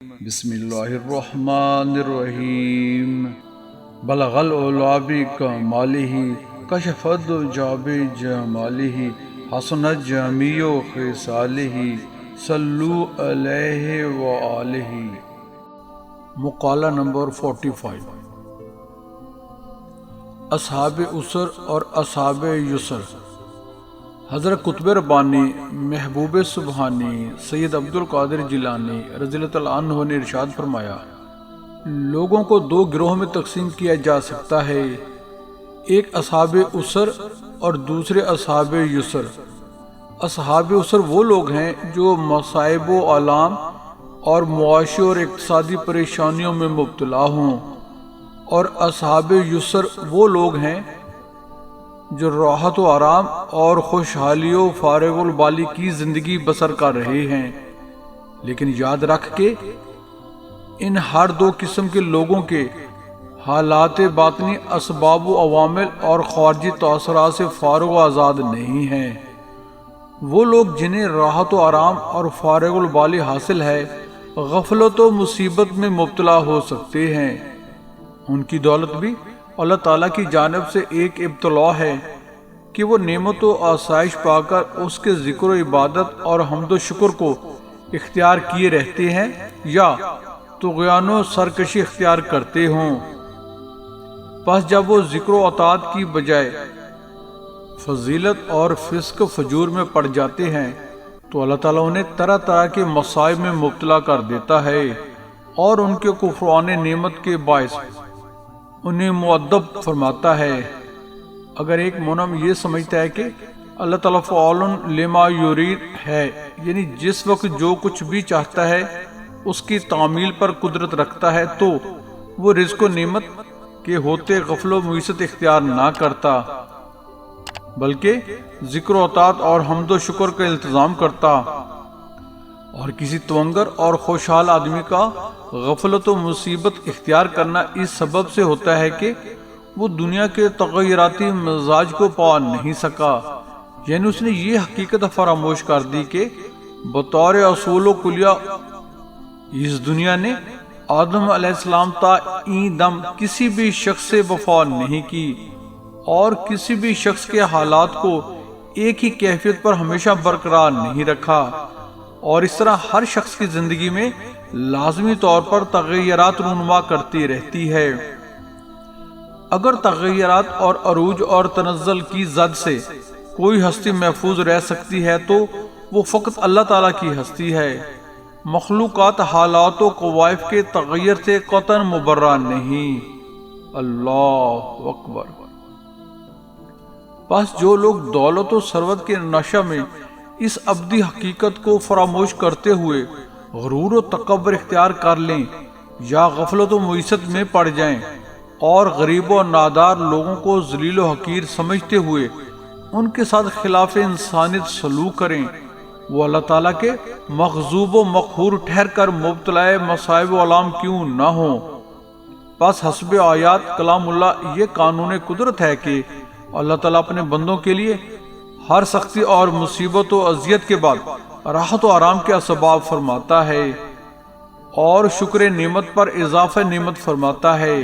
بسم اللہ الرحمن الرحیم بلغ العلا بکمالہ کشف الدجی بجمالہ حسنت جمیع خصالہ صلو علیہ وآلہ۔ مقالہ نمبر 45، اصحاب عسر اور اصحاب یسر۔ حضرت قطب ربانی محبوب سبحانی سید عبد القادر جیلانی رضی اللہ تعالیٰ عنہ نے ارشاد فرمایا، لوگوں کو دو گروہ میں تقسیم کیا جا سکتا ہے، ایک اصحاب عسر اور دوسرے اصحاب یسر۔ اصحاب عسر وہ لوگ ہیں جو مصائب و آلام اور معاشی اور اقتصادی پریشانیوں میں مبتلا ہوں، اور اصحاب یسر وہ لوگ ہیں جو راحت و آرام اور خوشحالی و فارغ البالی کی زندگی بسر کر رہے ہیں۔ لیکن یاد رکھ کے ان ہر دو قسم کے لوگوں کے حالات باطنی اسباب و عوامل اور خارجی تاثرات سے فارغ و آزاد نہیں ہیں۔ وہ لوگ جنہیں راحت و آرام اور فارغ البالی حاصل ہے، غفلت و مصیبت میں مبتلا ہو سکتے ہیں۔ ان کی دولت بھی اللہ تعالیٰ کی جانب سے ایک ابتلاء ہے کہ وہ نعمت و آسائش پا کر اس کے ذکر و عبادت اور حمد و شکر کو اختیار کیے رہتے ہیں یا طغیان و سرکشی اختیار کرتے ہوں۔ پس جب وہ ذکر و اطاعت کی بجائے فضیلت اور فسق و فجور میں پڑ جاتے ہیں تو اللہ تعالیٰ انہیں طرح طرح کے مصائب میں مبتلا کر دیتا ہے اور ان کے کفران نعمت کے باعث انہیں مؤدب فرماتا ہے۔ اگر ایک مومن یہ سمجھتا ہے کہ اللہ تعالیٰ فعال لما یرید ہے، یعنی جس وقت جو کچھ بھی چاہتا ہے اس کی تعمیل پر قدرت رکھتا ہے، تو وہ رزق و نعمت کے ہوتے غفل و معیشت اختیار نہ کرتا بلکہ ذکر و اطاعت اور حمد و شکر کا التزام کرتا۔ اور کسی تونگر اور خوشحال آدمی کا غفلت و مصیبت اختیار کرنا اس سبب سے ہوتا ہے کہ وہ دنیا کے تغیراتی مزاج کو پا نہیں سکا، یعنی اس نے یہ حقیقت فراموش کر دی کہ بطور اصول و کلیہ اس دنیا نے آدم علیہ السلام تا این دم کسی بھی شخص سے وفا نہیں کی اور کسی بھی شخص کے حالات کو ایک ہی کیفیت پر ہمیشہ برقرار نہیں رکھا، اور اس طرح ہر شخص کی زندگی میں لازمی طور پر تغیرات رونما کرتی رہتی ہے۔ اگر تغیرات اور عروج اور تنزل کی زد سے کوئی ہستی محفوظ رہ سکتی ہے تو وہ فقط اللہ تعالیٰ کی ہستی ہے۔ مخلوقات حالات و قوائف کے تغیر سے قطعاً مبرہ نہیں۔ اللہ اکبر۔ بس جو لوگ دولت و ثروت کے نشہ میں اس ابدی حقیقت کو فراموش کرتے ہوئے غرور و تکبر اختیار کر لیں یا غفلت و معیشت میں پڑ جائیں اور غریب و نادار لوگوں کو ذلیل و حقیر سمجھتے ہوئے ان کے ساتھ خلاف انسانیت سلوک کریں، وہ اللہ تعالیٰ کے مغضوب و مقہور ٹھہر کر مبتلا مصائب و علام کیوں نہ ہوں۔ بس حسب آیات کلام اللہ یہ قانون قدرت ہے کہ اللہ تعالیٰ اپنے بندوں کے لیے ہر سختی اور مصیبت و اذیت کے بعد راحت و آرام کے اسباب فرماتا ہے اور شکر نعمت پر اضافہ نعمت فرماتا ہے۔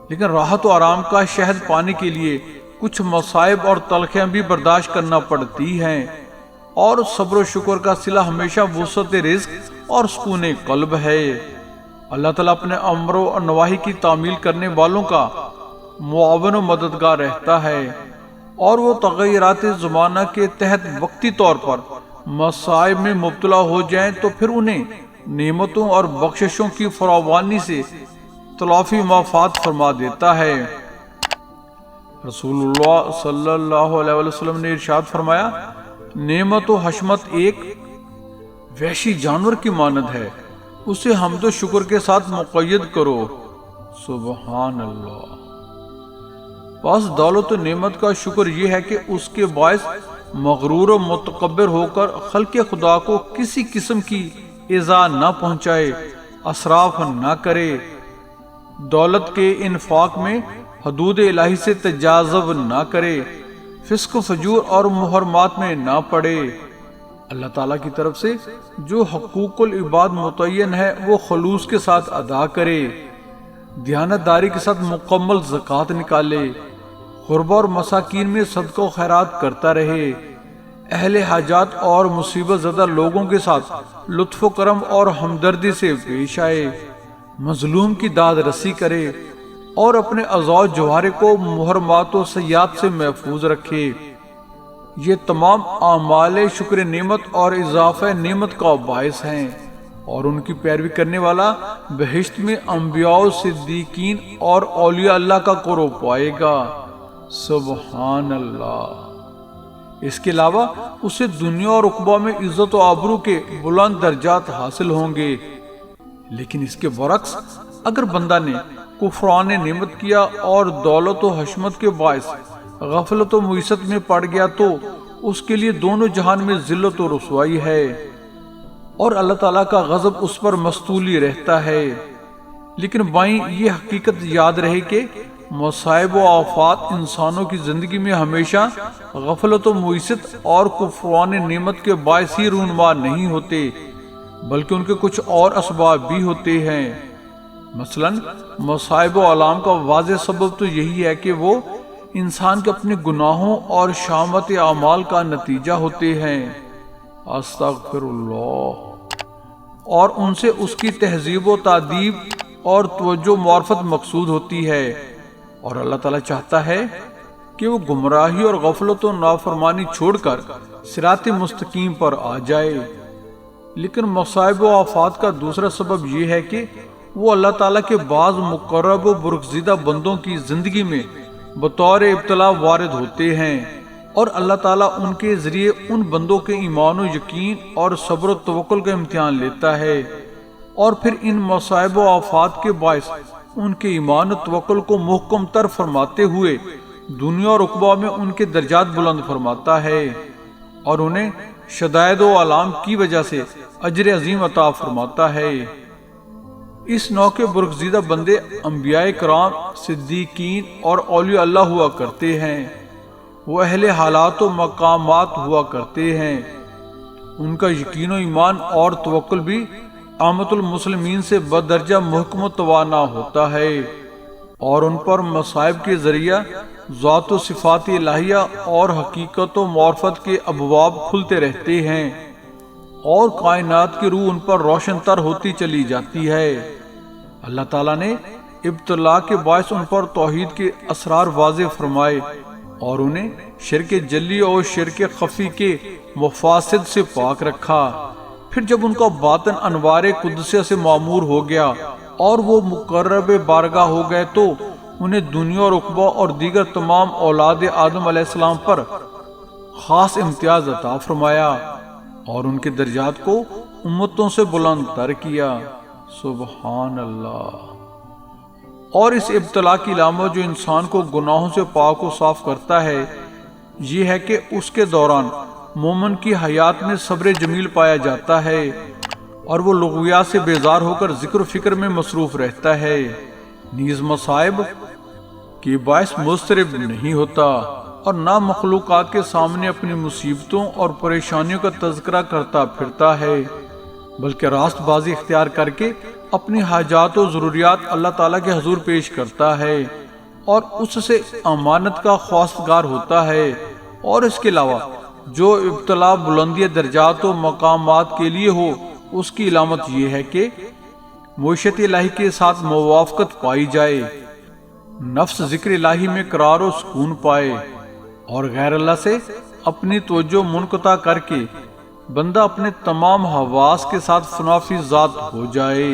لیکن راحت و آرام کا شہد پانے کے لیے کچھ مصائب اور تلخیاں بھی برداشت کرنا پڑتی ہیں، اور صبر و شکر کا صلہ ہمیشہ وسعت رزق اور سکون قلب ہے۔ اللہ تعالیٰ اپنے امر و نواہی کی تعمیل کرنے والوں کا معاون و مددگار رہتا ہے، اور وہ تغیرات زمانہ کے تحت وقتی طور پر مصائب میں مبتلا ہو جائیں تو پھر انہیں نعمتوں اور بخششوں کی فراوانی سے تلافی مفاد فرما دیتا ہے۔ رسول اللہ صلی اللہ علیہ وسلم نے ارشاد فرمایا، نعمت و حشمت ایک وحشی جانور کی مانند ہے، اسے حمد و شکر کے ساتھ مقید کرو۔ سبحان اللہ۔ بس دولت و نعمت کا شکر یہ ہے کہ اس کے باعث مغرور و متکبر ہو کر خلق خدا کو کسی قسم کی ایذا نہ پہنچائے، اسراف نہ کرے، دولت کے انفاق میں حدود الہی سے تجاوز نہ کرے، فسق و فجور اور محرمات میں نہ پڑے، اللہ تعالیٰ کی طرف سے جو حقوق العباد متعین ہے وہ خلوص کے ساتھ ادا کرے، دیانتداری کے ساتھ مکمل زکوٰۃ نکالے، غربا اور مساکین میں صدقہ و خیرات کرتا رہے، اہل حاجات اور مصیبت زدہ لوگوں کے ساتھ لطف و کرم اور ہمدردی سے پیش آئے، مظلوم کی داد رسی کرے اور اپنے اعضاء جوہرے کو محرمات و سیئات سے محفوظ رکھے۔ یہ تمام اعمال شکر نعمت اور اضافہ نعمت کا باعث ہیں، اور ان کی پیروی کرنے والا بہشت میں انبیاء و صدیقین اور اولیاء اللہ کا قرب پائے گا۔ سبحان اللہ۔ اس کے علاوہ اسے دنیا اور عقبہ میں عزت و آبرو کے بلند درجات حاصل ہوں گے۔ لیکن اس کے برعکس اگر بندہ نے کفران نعمت کیا اور دولت و حشمت کے باعث غفلت و معیشت میں پڑ گیا تو اس کے لیے دونوں جہان میں ذلت و رسوائی ہے، اور اللہ تعالیٰ کا غضب اس پر مستولی رہتا ہے۔ لیکن بائیں یہ حقیقت یاد رہے کہ مصائب و آفات انسانوں کی زندگی میں ہمیشہ غفلت و معیشت اور کفران نعمت کے باعث ہی رونما نہیں ہوتے، بلکہ ان کے کچھ اور اسباب بھی ہوتے ہیں۔ مثلاً مصائب و آلام کا واضح سبب تو یہی ہے کہ وہ انسان کے اپنے گناہوں اور شامت اعمال کا نتیجہ ہوتے ہیں، استغفر اللہ، اور ان سے اس کی تہذیب و تادیب اور توجہ معرفت مقصود ہوتی ہے، اور اللہ تعالیٰ چاہتا ہے کہ وہ گمراہی اور غفلت و نافرمانی چھوڑ کر صراط مستقیم پر آ جائے۔ لیکن مصائب و آفات کا دوسرا سبب یہ ہے کہ وہ اللہ تعالیٰ کے بعض مقرب و برگزیدہ بندوں کی زندگی میں بطور ابتلا وارد ہوتے ہیں، اور اللہ تعالیٰ ان کے ذریعے ان بندوں کے ایمان و یقین اور صبر و توکل کا امتحان لیتا ہے، اور پھر ان مصائب و آفات کے باعث ان کے ایمان و توکل کو محکم تر فرماتے ہوئے دنیا اور عقبہ میں ان کے درجات بلند فرماتا ہے، اور انہیں شدائد و آلام کی وجہ سے اجر عظیم عطا فرماتا ہے۔ اس نوع کے برگزیدہ بندے انبیاء کرام، صدیقین اور اولیاء اللہ ہوا کرتے ہیں، وہ اہل حالات و مقامات ہوا کرتے ہیں، ان کا یقین و ایمان اور توکل بھی عامت المسلمین سے بدرجہ محکم و توانا ہوتا ہے، اور ان پر مصائب کے ذریعہ ذات و صفات الہیہ اور حقیقت و معرفت کے ابواب کھلتے رہتے ہیں، اور کائنات کی روح ان پر روشن تر ہوتی چلی جاتی ہے۔ اللہ تعالیٰ نے ابتلا کے باعث ان پر توحید کے اسرار واضح فرمائے، اور انہیں شرک جلی اور شرک خفی کے مفاسد سے پاک رکھا۔ پھر جب ان کا باطن انوار قدسیہ سے معمور ہو گیا اور وہ مقرب بارگاہ ہو گئے تو انہیں دنیا اور عقبہ اور دیگر تمام اولاد آدم علیہ السلام پر خاص امتیاز عطا فرمایا، اور ان کے درجات کو امتوں سے بلند تر کیا۔ سبحان اللہ۔ اور اس ابتلا کی علامت جو انسان کو گناہوں سے پاک و صاف کرتا ہے یہ ہے کہ اس کے دوران مومن کی حیات میں صبر جمیل پایا جاتا ہے، اور وہ لغویات سے بیزار ہو کر ذکر و فکر میں مصروف رہتا ہے، نیز مصائب کے باعث مضطرب نہیں ہوتا، اور نہ مخلوقات کے سامنے اپنی مصیبتوں اور پریشانیوں کا تذکرہ کرتا پھرتا ہے، بلکہ راست بازی اختیار کر کے اپنی حاجات و ضروریات اللہ تعالیٰ کے حضور پیش کرتا ہے، اور اس سے امانت کا خواستگار ہوتا ہے۔ اور اس کے علاوہ جو ابتلا بلندی درجات و مقامات کے لیے ہو اس کی علامت یہ ہے کہ معیشت الہی کے ساتھ موافقت پائی جائے، نفس ذکر الہی میں قرار و سکون پائے، اور غیر اللہ سے اپنی توجہ منقطع کر کے بندہ اپنے تمام حواس کے ساتھ فنافی ذات ہو جائے۔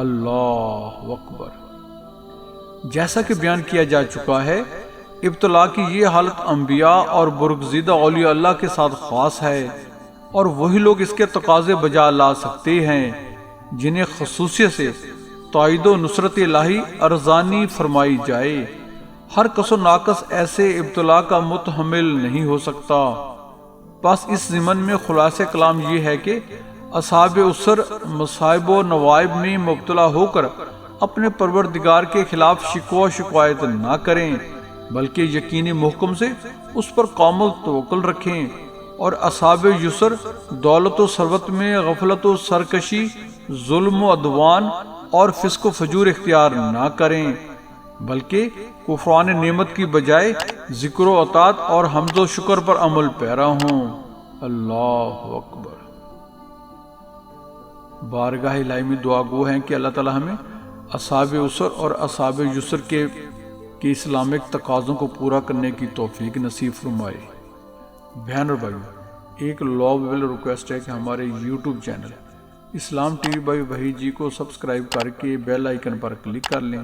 اللہ اکبر۔ جیسا کہ بیان کیا جا چکا ہے، ابتلا کی یہ حالت انبیاء اور برگزیدہ اولیاء اللہ کے ساتھ خاص ہے، اور وہی لوگ اس کے تقاضے بجا لا سکتے ہیں جنہیں خصوصیت سے تائید و نصرت الہی ارزانی فرمائی جائے۔ ہر کس و ناقص ایسے ابتلا کا متحمل نہیں ہو سکتا۔ بس اس ضمن میں خلاصہ کلام یہ ہے کہ اصحاب اسر مصائب و نوائب میں مبتلا ہو کر اپنے پروردگار کے خلاف شکوہ شکایت نہ کریں، بلکہ یقینی محکم سے اس پر کامل توکل رکھیں، اور اصحاب یسر دولت و ثروت میں غفلت و سرکشی، ظلم و عدوان اور فسق و فجور اختیار نہ کریں، بلکہ کفران نعمت کی بجائے ذکر و اطاعت اور حمد و شکر پر عمل پیرا ہوں۔ اللہ اکبر۔ بارگاہ الہی میں دعا گو ہیں کہ اللہ تعالی ہمیں اصحاب اسر اور اصحاب یسر کے اسلامک تقاضوں کو پورا کرنے کی توفیق نصیب فرمائے۔ بہن اور بھائیو، ایک لوبل ریکویسٹ ہے کہ ہمارے YouTube channel Islam T V by Waheed ji کو سبسکرائب کر کے بیل آئیکن پر کلک کر لیں،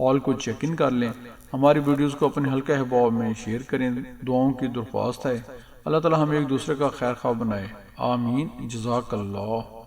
آل کو چیک ان کر لیں، ہماری ویڈیوز کو اپنے حلقہ احباب میں شیئر کریں۔ دعاؤں کی درخواست ہے، اللہ تعالی ہمیں ایک دوسرے کا خیر خواہ بنائے، آمین۔ جزاک اللہ۔